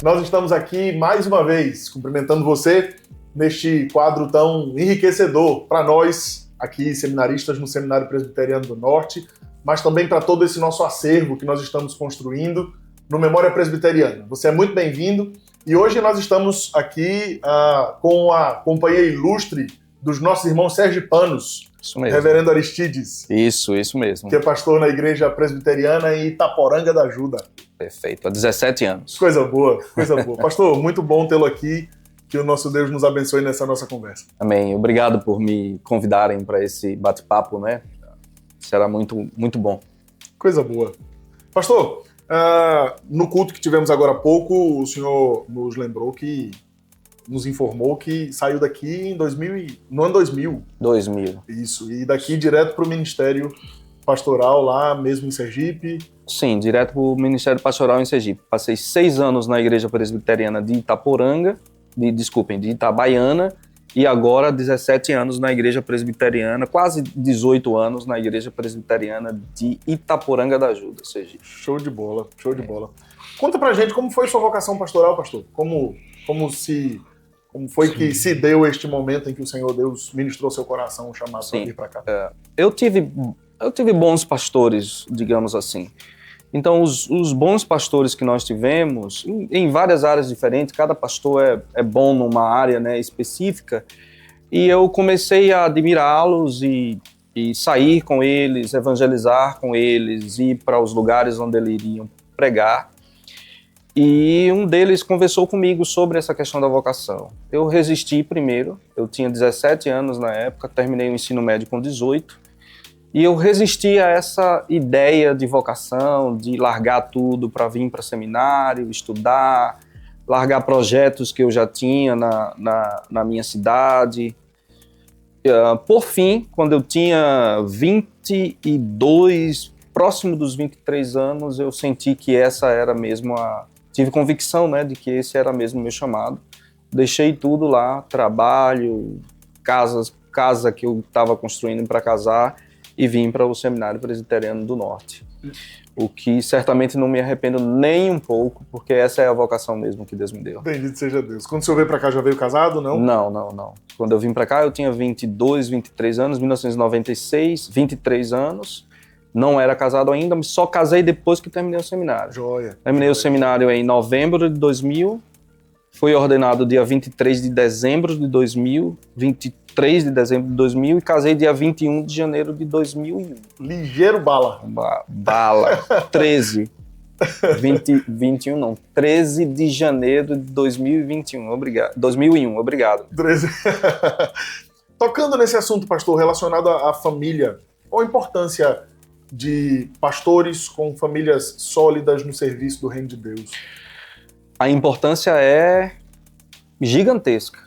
Nós estamos aqui mais uma vez cumprimentando você neste quadro tão enriquecedor para nós, aqui seminaristas no Seminário Presbiteriano do Norte, mas também para todo esse nosso acervo que nós estamos construindo no Memória Presbiteriana. Você é muito bem-vindo e hoje nós estamos aqui com a companhia ilustre dos nossos irmãos sergipanos, Isso mesmo. Reverendo Aristides. Isso mesmo. Que é pastor na Igreja Presbiteriana em Itaporanga da Ajuda. Perfeito, há 17 anos. Coisa boa, coisa boa. Pastor, muito bom tê-lo aqui, que o nosso Deus nos abençoe nessa nossa conversa. Amém, obrigado por me convidarem para esse bate-papo, né? Será muito, muito bom. Coisa boa. Pastor, no culto que tivemos agora há pouco, o senhor nos informou que saiu daqui no ano 2000. 2000. Isso, e daqui direto para o Ministério Pastoral lá mesmo em Sergipe. Sim, direto para o Ministério Pastoral em Sergipe. Passei 6 anos na Igreja Presbiteriana de Itaporanga, de Itabaiana, e agora 17 anos na Igreja Presbiteriana, quase 18 anos na Igreja Presbiteriana de Itaporanga da Ajuda, Sergipe. Show de bola, show de bola. Conta pra gente como foi sua vocação pastoral, pastor? Como foi que se deu este momento em que o Senhor Deus ministrou seu coração, chamado para vir para cá? Eu tive bons pastores, digamos assim. Então, os bons pastores que nós tivemos, em várias áreas diferentes, cada pastor é bom numa área, né, específica, e eu comecei a admirá-los e sair com eles, evangelizar com eles, ir para os lugares onde eles iriam pregar. E um deles conversou comigo sobre essa questão da vocação. Eu resisti primeiro, eu tinha 17 anos na época, terminei o ensino médio com 18, e eu resisti a essa ideia de vocação, de largar tudo para vir para seminário, estudar, largar projetos que eu já tinha na minha cidade. Por fim, quando eu tinha 22, próximo dos 23 anos, eu senti que essa era mesmo tive convicção, né, de que esse era mesmo o meu chamado. Deixei tudo lá, trabalho, casa que eu estava construindo para casar, e vim para o Seminário Presbiteriano do Norte. O que certamente não me arrependo nem um pouco, porque essa é a vocação mesmo que Deus me deu. Bendito seja Deus. Quando o senhor veio para cá, já veio casado, não? Não. Quando eu vim para cá, eu tinha 22, 23 anos, 1996, 23 anos. Não era casado ainda, mas só casei depois que terminei o seminário. Joia. Terminei o seminário em novembro de 2000, fui ordenado dia 23 de dezembro de 2000, 23 de dezembro de 2000 e casei dia 21 de janeiro de 2001. Ligeiro bala. Bala. 13. 21 não, 13 de janeiro de 2021, obrigado. 2001, obrigado. 13. Tocando nesse assunto, pastor, relacionado à família, qual a importância de pastores com famílias sólidas no serviço do Reino de Deus? A importância é gigantesca.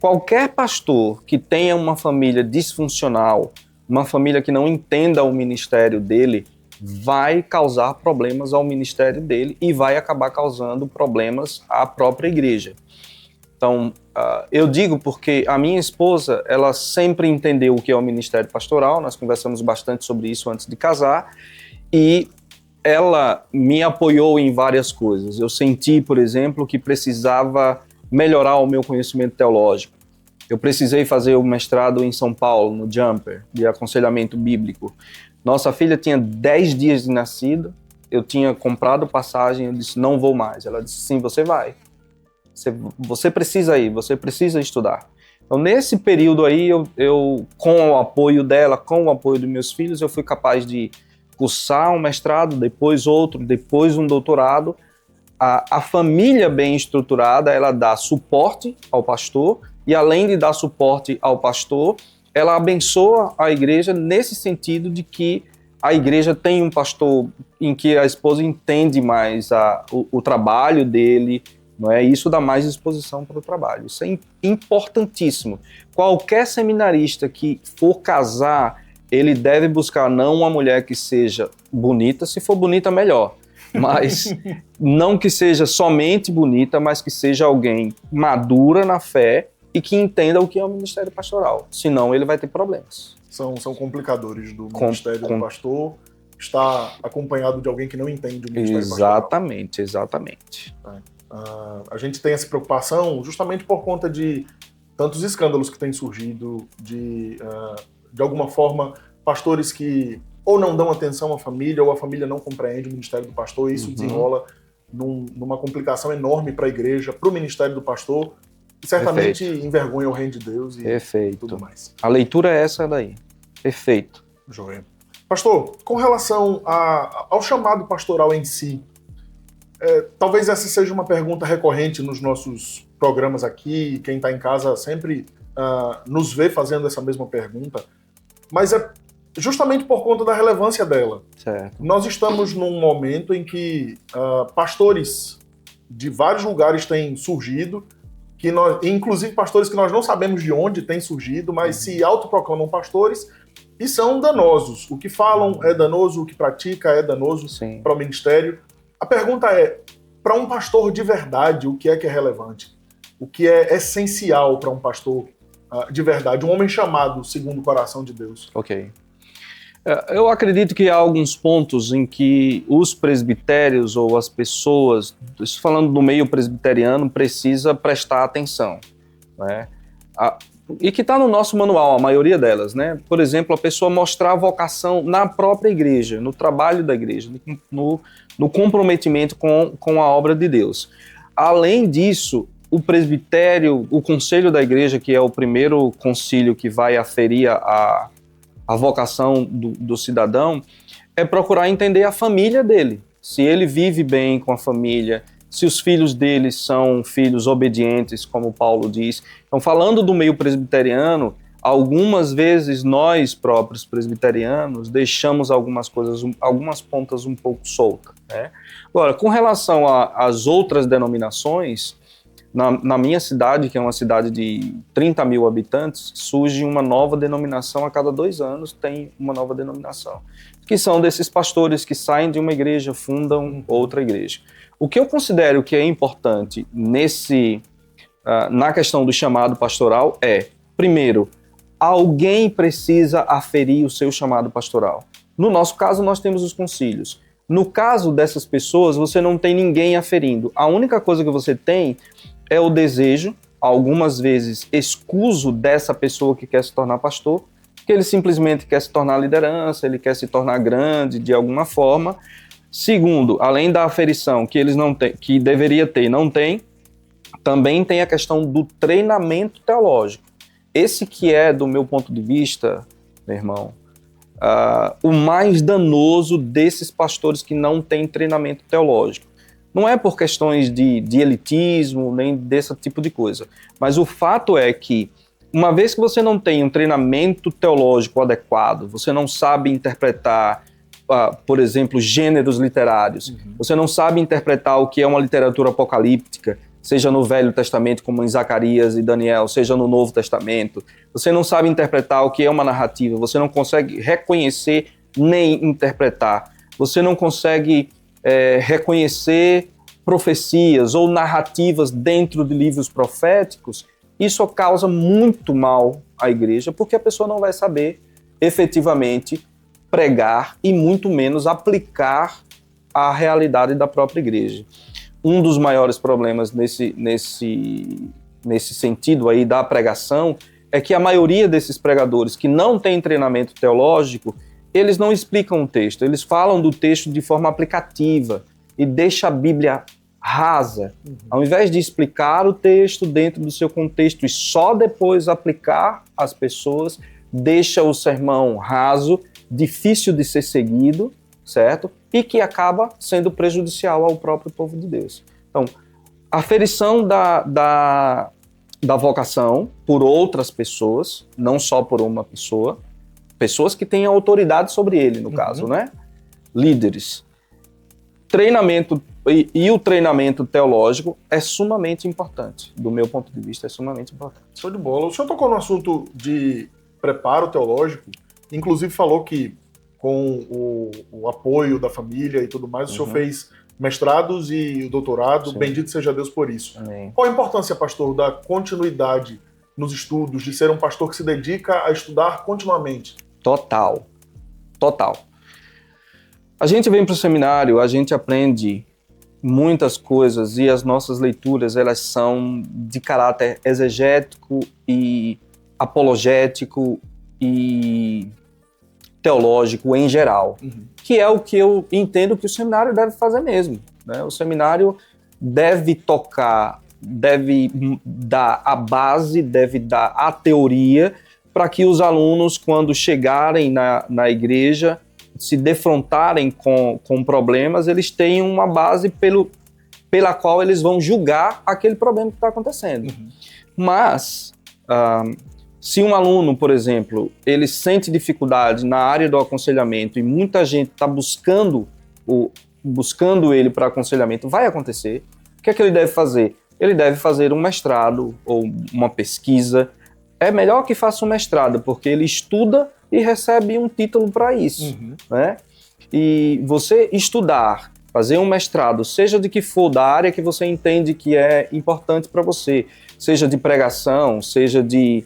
Qualquer pastor que tenha uma família disfuncional, uma família que não entenda o ministério dele, vai causar problemas ao ministério dele e vai acabar causando problemas à própria igreja. Então, eu digo porque a minha esposa, ela sempre entendeu o que é o ministério pastoral, nós conversamos bastante sobre isso antes de casar, e ela me apoiou em várias coisas. Eu senti, por exemplo, que precisava melhorar o meu conhecimento teológico. Eu precisei fazer o mestrado em São Paulo, no Jumper, de aconselhamento bíblico. Nossa filha tinha 10 dias de nascida, eu tinha comprado passagem, eu disse, não vou mais. Ela disse, sim, você vai. Você precisa ir, você precisa estudar. Então, nesse período aí, eu, com o apoio dela, com o apoio dos meus filhos, eu fui capaz de cursar um mestrado, depois outro, depois um doutorado. A família bem estruturada, ela dá suporte ao pastor e, além de dar suporte ao pastor, ela abençoa a igreja nesse sentido de que a igreja tem um pastor em que a esposa entende mais o trabalho dele, não é? Isso dá mais exposição para o trabalho. Isso é importantíssimo. Qualquer seminarista que for casar, ele deve buscar não uma mulher que seja bonita, se for bonita, melhor. Mas não que seja somente bonita, mas que seja alguém madura na fé e que entenda o que é o ministério pastoral. Senão ele vai ter problemas. São complicadores do ministério do pastor estar acompanhado de alguém que não entende o ministério Exatamente. A gente tem essa preocupação justamente por conta de tantos escândalos que têm surgido, de alguma forma, pastores que ou não dão atenção à família, ou a família não compreende o ministério do pastor, e isso desenrola numa complicação enorme para a igreja, para o ministério do pastor, e certamente envergonha o reino de Deus e tudo mais. A leitura é essa daí. Perfeito. Joia. Pastor, com relação ao chamado pastoral em si, talvez essa seja uma pergunta recorrente nos nossos programas aqui, quem está em casa sempre nos vê fazendo essa mesma pergunta, mas é justamente por conta da relevância dela. Certo. Nós estamos num momento em que pastores de vários lugares têm surgido, inclusive pastores que nós não sabemos de onde têm surgido, mas se autoproclamam pastores e são danosos. O que falam é danoso, o que pratica é danoso para o ministério. A pergunta é, para um pastor de verdade, o que é relevante? O que é essencial para um pastor de verdade? Um homem chamado segundo o coração de Deus. Ok. Eu acredito que há alguns pontos em que os presbitérios ou as pessoas, falando do meio presbiteriano, precisa prestar atenção, né? E que está no nosso manual, a maioria delas, né? Por exemplo, a pessoa mostrar a vocação na própria igreja, no trabalho da igreja, no comprometimento com a obra de Deus. Além disso, o presbitério, o conselho da igreja, que é o primeiro concílio que vai aferir a vocação do cidadão, é procurar entender a família dele. Se ele vive bem com a família, se os filhos dele são filhos obedientes, como Paulo diz. Então, falando do meio presbiteriano, algumas vezes nós próprios presbiterianos deixamos algumas coisas, algumas pontas um pouco soltas, né? Agora, com relação às outras denominações, na minha cidade, que é uma cidade de 30 mil habitantes, surge uma nova denominação a cada 2 anos, tem uma nova denominação, que são desses pastores que saem de uma igreja, fundam outra igreja. O que eu considero que é importante na questão do chamado pastoral é, primeiro, alguém precisa aferir o seu chamado pastoral. No nosso caso, nós temos os concílios. No caso dessas pessoas, você não tem ninguém aferindo. A única coisa que você tem é o desejo, algumas vezes escuso dessa pessoa que quer se tornar pastor, que ele simplesmente quer se tornar liderança, ele quer se tornar grande de alguma forma. Segundo, além da aferição que eles não têm, que deveria ter e não tem, também tem a questão do treinamento teológico. Esse que é, do meu ponto de vista, meu irmão, o mais danoso desses pastores que não têm treinamento teológico. Não é por questões de elitismo, nem desse tipo de coisa. Mas o fato é que, uma vez que você não tem um treinamento teológico adequado, você não sabe interpretar, por exemplo, gêneros literários, você não sabe interpretar o que é uma literatura apocalíptica, seja no Velho Testamento, como em Zacarias e Daniel, seja no Novo Testamento, você não sabe interpretar o que é uma narrativa, você não consegue reconhecer nem interpretar, você não consegue reconhecer profecias ou narrativas dentro de livros proféticos, isso causa muito mal à igreja, porque a pessoa não vai saber efetivamente pregar e muito menos aplicar a realidade da própria igreja. Um dos maiores problemas nesse sentido aí da pregação é que a maioria desses pregadores que não tem treinamento teológico, eles não explicam o texto, eles falam do texto de forma aplicativa e deixa a Bíblia rasa. Ao invés de explicar o texto dentro do seu contexto e só depois aplicar às pessoas, deixa o sermão raso, difícil de ser seguido, certo? E que acaba sendo prejudicial ao próprio povo de Deus. Então, a aferição da vocação por outras pessoas, não só por uma pessoa, pessoas que têm autoridade sobre ele, no caso, né? Líderes. Treinamento e o treinamento teológico é sumamente importante. Do meu ponto de vista, é sumamente importante. Show de bola. O senhor tocou no assunto de preparo teológico, inclusive falou que com o apoio da família e tudo mais, o senhor fez mestrados e o doutorado. Sim. Bendito seja Deus por isso. Amém. Qual a importância, pastor, da continuidade nos estudos, de ser um pastor que se dedica a estudar continuamente? Total. A gente vem para o seminário, a gente aprende muitas coisas e as nossas leituras, elas são de caráter exegético e apologético e teológico em geral, que é o que eu entendo que o seminário deve fazer mesmo, né? O seminário deve tocar, deve dar a base, deve dar a teoria para que os alunos, quando chegarem na igreja, se defrontarem com problemas, eles tenham uma base pela qual eles vão julgar aquele problema que está acontecendo. Mas, se um aluno, por exemplo, ele sente dificuldade na área do aconselhamento e muita gente está buscando ele para aconselhamento, vai acontecer. O que é que ele deve fazer? Ele deve fazer um mestrado ou uma pesquisa. É melhor que faça um mestrado, porque ele estuda e recebe um título para isso, né? E você estudar, fazer um mestrado, seja de que for, da área que você entende que é importante para você, seja de pregação, seja de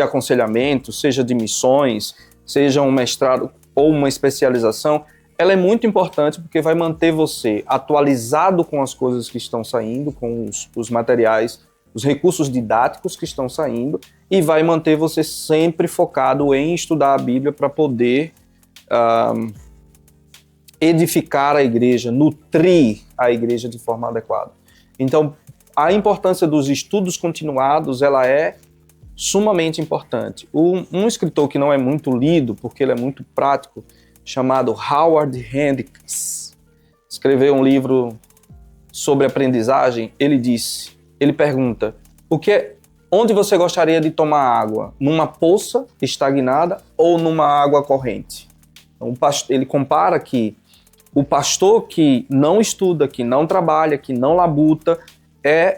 aconselhamento, seja de missões, seja um mestrado ou uma especialização, ela é muito importante porque vai manter você atualizado com as coisas que estão saindo, com os materiais, os recursos didáticos que estão saindo, e vai manter você sempre focado em estudar a Bíblia para poder edificar a igreja, nutrir a igreja de forma adequada. Então, a importância dos estudos continuados, ela é sumamente importante. Um escritor que não é muito lido, porque ele é muito prático, chamado Howard Hendricks, escreveu um livro sobre aprendizagem. Ele pergunta, onde você gostaria de tomar água? Numa poça estagnada ou numa água corrente? Então, ele compara que o pastor que não estuda, que não trabalha, que não labuta,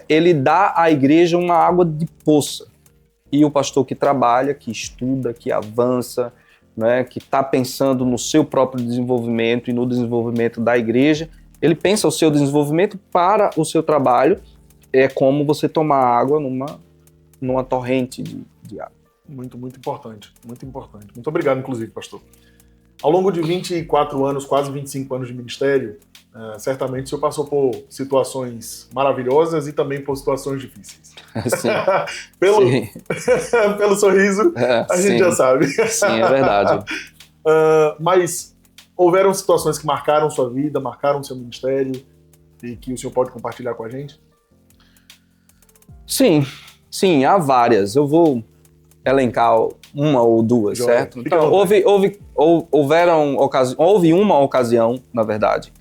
ele dá à igreja uma água de poça. E o pastor que trabalha, que estuda, que avança, né, que está pensando no seu próprio desenvolvimento e no desenvolvimento da igreja, ele pensa o seu desenvolvimento para o seu trabalho. É como você tomar água numa torrente de água. Muito, muito importante. Muito importante. Muito obrigado, inclusive, pastor. Ao longo de 24 anos, quase 25 anos de ministério, certamente o senhor passou por situações maravilhosas e também por situações difíceis. Sim. Pelo sorriso, a gente já sabe. Sim, é verdade. Mas houveram situações que marcaram sua vida, marcaram seu ministério e que o senhor pode compartilhar com a gente? Sim, há várias. Eu vou elencar uma ou duas, certo? Então, houve uma ocasião, na verdade,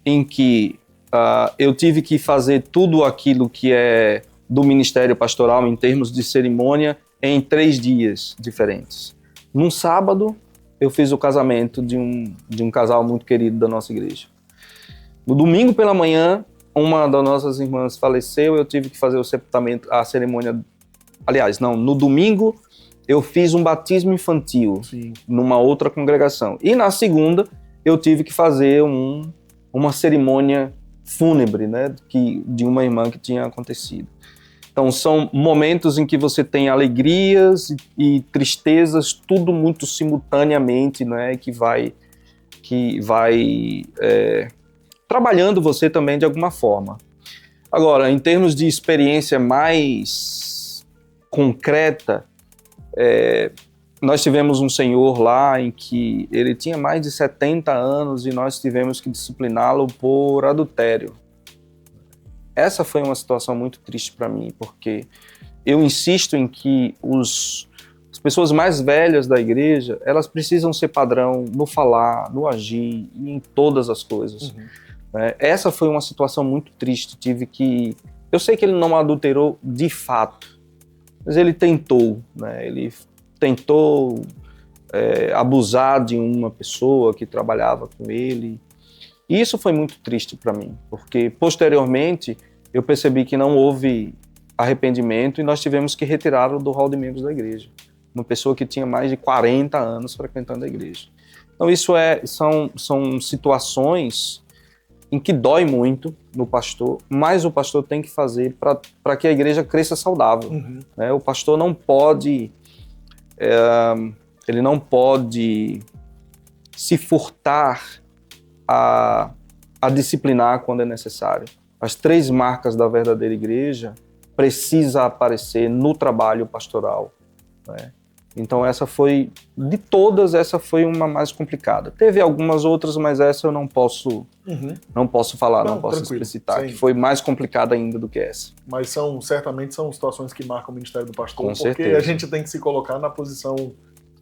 em que eu tive que fazer tudo aquilo que é do ministério pastoral em termos de cerimônia em 3 dias diferentes. Num sábado, eu fiz o casamento de um casal muito querido da nossa igreja. No domingo pela manhã, uma das nossas irmãs faleceu, eu tive que fazer o sepultamento, a cerimônia. Aliás, não, no domingo eu fiz um batismo infantil. Sim. Numa outra congregação. E na segunda eu tive que fazer uma cerimônia fúnebre, né, de uma irmã que tinha acontecido. Então são momentos em que você tem alegrias e tristezas, tudo muito simultaneamente, né, que vai trabalhando você também de alguma forma. Agora, em termos de experiência mais concreta, nós tivemos um senhor lá em que ele tinha mais de 70 anos e nós tivemos que discipliná-lo por adultério. Essa foi uma situação muito triste para mim, porque eu insisto em que as pessoas mais velhas da igreja, elas precisam ser padrão no falar, no agir e em todas as coisas. Essa foi uma situação muito triste. Eu sei que ele não adulterou de fato, mas ele tentou, né? Ele tentou abusar de uma pessoa que trabalhava com ele. E isso foi muito triste para mim, porque posteriormente eu percebi que não houve arrependimento e nós tivemos que retirá-lo do hall de membros da igreja. Uma pessoa que tinha mais de 40 anos frequentando a igreja. Então isso são situações em que dói muito no pastor, mas o pastor tem que fazer para que a igreja cresça saudável. O pastor não pode, ele não pode se furtar a disciplinar quando é necessário. As 3 marcas da verdadeira igreja precisa aparecer no trabalho pastoral, né? Então de todas, essa foi uma mais complicada. Teve algumas outras, mas essa eu não posso falar, não posso explicitar, que foi mais complicada ainda do que essa. Mas certamente são situações que marcam o ministério do pastor, Com porque certeza. a gente tem que se colocar na posição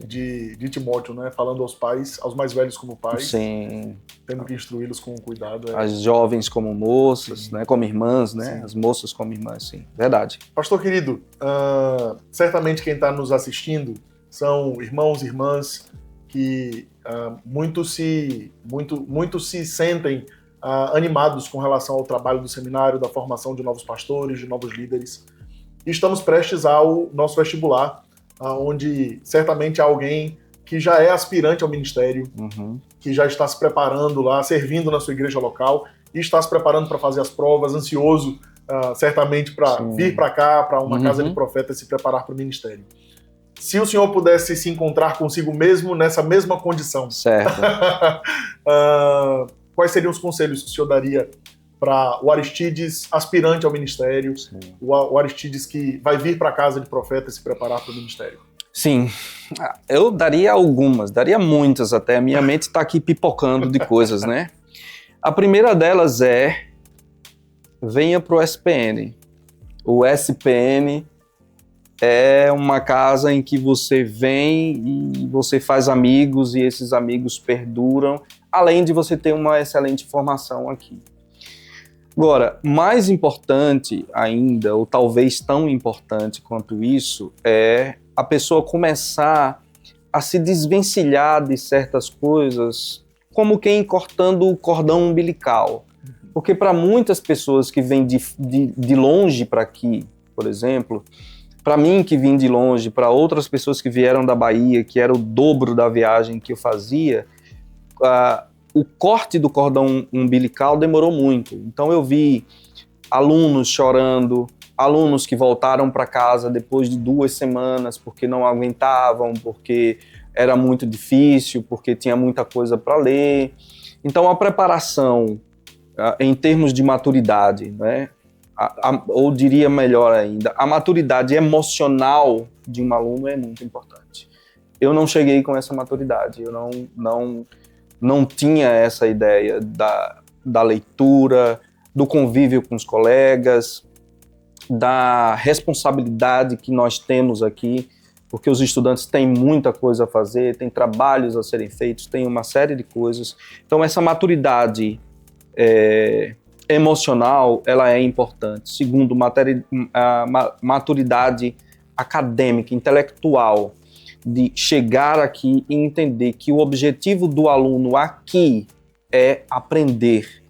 de Timóteo, né? Falando aos pais, aos mais velhos como pais. Sim. Tendo que instruí-los com cuidado. As jovens como moças, né? Como irmãs, né? Sim. As moças como irmãs, sim. Verdade. Pastor querido, certamente quem está nos assistindo são irmãos e irmãs que muito se sentem animados com relação ao trabalho do seminário, da formação de novos pastores, de novos líderes. E estamos prestes ao nosso vestibular, onde certamente há alguém que já é aspirante ao ministério, que já está se preparando lá, servindo na sua igreja local, e está se preparando para fazer as provas, ansioso certamente para vir para cá, para uma casa de profeta e se preparar para o ministério. Se o senhor pudesse se encontrar consigo mesmo nessa mesma condição, certo. Quais seriam os conselhos que o senhor daria para o Aristides aspirante ao ministério, o Aristides que vai vir para a casa de profeta e se preparar para o ministério? Sim, eu daria muitas até. A minha mente está aqui pipocando de coisas, né? A primeira delas é: venha para o SPN. O SPN é uma casa em que você vem e você faz amigos e esses amigos perduram, além de você ter uma excelente formação aqui. Agora, mais importante ainda, ou talvez tão importante quanto isso, é a pessoa começar a se desvencilhar de certas coisas, como quem cortando o cordão umbilical. Porque para muitas pessoas que vêm de longe para aqui, por exemplo, para mim que vim de longe, para outras pessoas que vieram da Bahia, que era o dobro da viagem que eu fazia, o corte do cordão umbilical demorou muito. Então eu vi alunos chorando, alunos que voltaram para casa depois de 2 semanas porque não aguentavam, porque era muito difícil, porque tinha muita coisa para ler. Então a preparação em termos de maturidade, né? Ou diria melhor ainda, a maturidade emocional de um aluno é muito importante. Eu não cheguei com essa maturidade, eu não tinha essa ideia da leitura, do convívio com os colegas, da responsabilidade que nós temos aqui, porque os estudantes têm muita coisa a fazer, têm trabalhos a serem feitos, tem uma série de coisas. Então essa maturidade emocional, ela é importante. Segundo, a maturidade acadêmica, intelectual, de chegar aqui e entender que o objetivo do aluno aqui é aprender,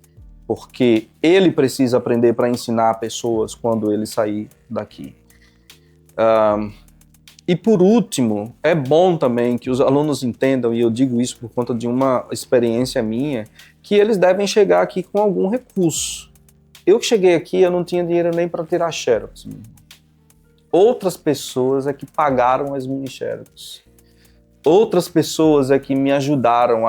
porque ele precisa aprender para ensinar pessoas quando ele sair daqui. E por último, é bom também que os alunos entendam, e eu digo isso por conta de uma experiência minha, que eles devem chegar aqui com algum recurso. Eu que cheguei aqui, eu não tinha dinheiro nem para tirar xerox. Outras pessoas é que pagaram as minhas xerox. Outras pessoas é que me ajudaram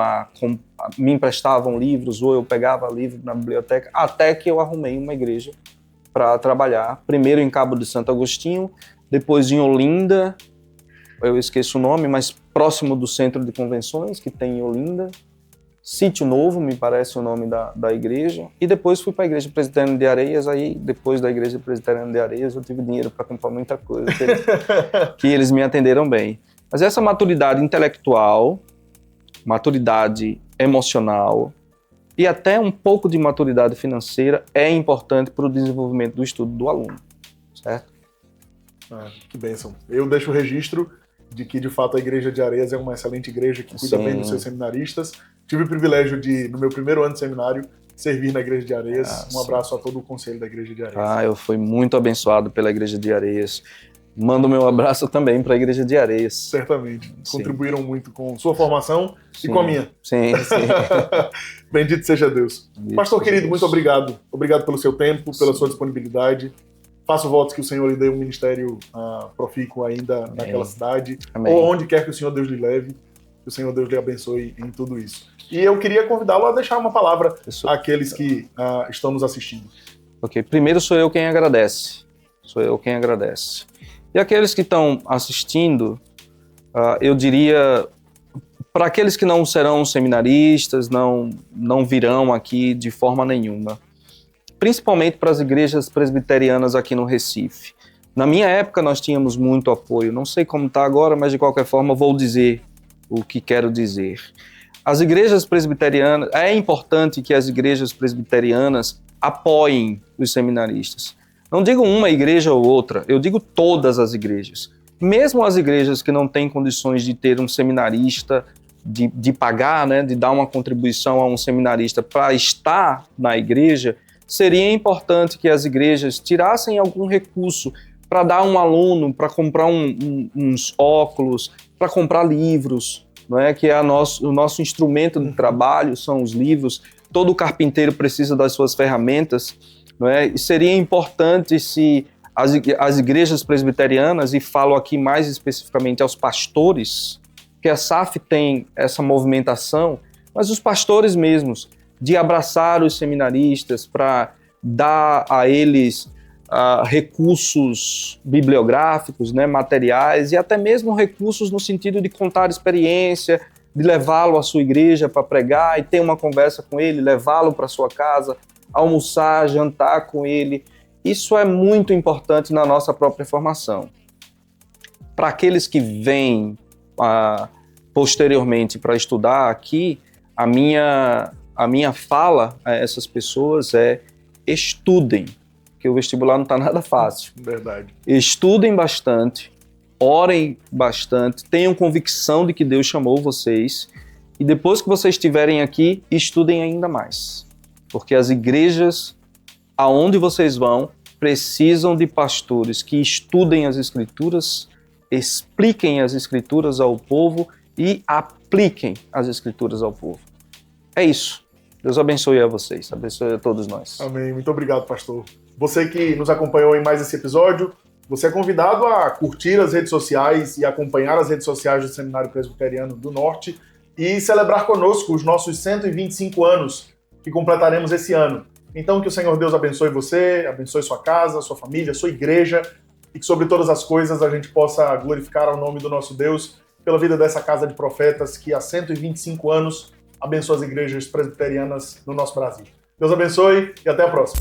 me emprestavam livros, ou eu pegava livro na biblioteca, até que eu arrumei uma igreja para trabalhar. Primeiro em Cabo de Santo Agostinho, depois em Olinda, eu esqueço o nome, mas próximo do centro de convenções que tem em Olinda. Sítio Novo, me parece o nome da igreja. E depois fui para a Igreja Presbiteriana de Areias. Aí, depois da Igreja Presbiteriana de Areias, eu tive dinheiro para comprar muita coisa, que eles me atenderam bem. Mas essa maturidade intelectual, maturidade emocional e até um pouco de maturidade financeira é importante para o desenvolvimento do estudo do aluno, certo? Que bênção. Eu deixo o registro de que, de fato, a Igreja de Areias é uma excelente igreja que cuida bem dos seus seminaristas. Tive o privilégio de, no meu primeiro ano de seminário, servir na Igreja de Areias. Um abraço a todo o conselho da Igreja de Areias. Eu fui muito abençoado pela Igreja de Areias. Mando meu abraço também para a Igreja de Areias. Certamente. Contribuíram muito com sua formação e com a minha. Sim. Bendito seja Deus. Pastor querido, muito obrigado. Obrigado pelo seu tempo, pela sua disponibilidade. Faço votos que o Senhor lhe dê um ministério profícuo ainda naquela cidade. Amém. Ou onde quer que o Senhor Deus lhe leve. Que o Senhor Deus lhe abençoe em tudo isso. E eu queria convidá-lo a deixar uma palavra àqueles que estão nos assistindo. Ok, primeiro sou eu quem agradece. Sou eu quem agradece. E aqueles que estão assistindo, eu diria, para aqueles que não serão seminaristas, não virão aqui de forma nenhuma, principalmente para as igrejas presbiterianas aqui no Recife. Na minha época nós tínhamos muito apoio, não sei como está agora, mas de qualquer forma vou dizer o que quero dizer. As igrejas presbiterianas, é importante que as igrejas presbiterianas apoiem os seminaristas. Não digo uma igreja ou outra, eu digo todas as igrejas. Mesmo as igrejas que não têm condições de ter um seminarista, de pagar, né, de dar uma contribuição a um seminarista para estar na igreja, seria importante que as igrejas tirassem algum recurso para dar um aluno, para comprar uns óculos, para comprar livros, não é? Que é o nosso instrumento de trabalho, são os livros. Todo carpinteiro precisa das suas ferramentas, não é? E seria importante se as igrejas presbiterianas, e falo aqui mais especificamente aos pastores, que a SAF tem essa movimentação, mas os pastores mesmos, de abraçar os seminaristas para dar a eles recursos bibliográficos, né, materiais, e até mesmo recursos no sentido de contar experiência, de levá-lo à sua igreja para pregar e ter uma conversa com ele, levá-lo para sua casa, almoçar, jantar com ele. Isso é muito importante na nossa própria formação. Para aqueles que vêm posteriormente para estudar aqui, a minha fala a essas pessoas é: estudem, porque o vestibular não está nada fácil. Verdade. Estudem bastante, orem bastante, tenham convicção de que Deus chamou vocês, e depois que vocês estiverem aqui, estudem ainda mais. Porque as igrejas aonde vocês vão precisam de pastores que estudem as Escrituras, expliquem as Escrituras ao povo e apliquem as Escrituras ao povo. É isso. Deus abençoe a vocês, abençoe a todos nós. Amém. Muito obrigado, pastor. Você que nos acompanhou em mais esse episódio, você é convidado a curtir as redes sociais e acompanhar as redes sociais do Seminário Presbiteriano do Norte e celebrar conosco os nossos 125 anos que completaremos esse ano. Então, que o Senhor Deus abençoe você, abençoe sua casa, sua família, sua igreja, e que sobre todas as coisas a gente possa glorificar ao nome do nosso Deus pela vida dessa casa de profetas que há 125 anos abençoa as igrejas presbiterianas no nosso Brasil. Deus abençoe e até a próxima.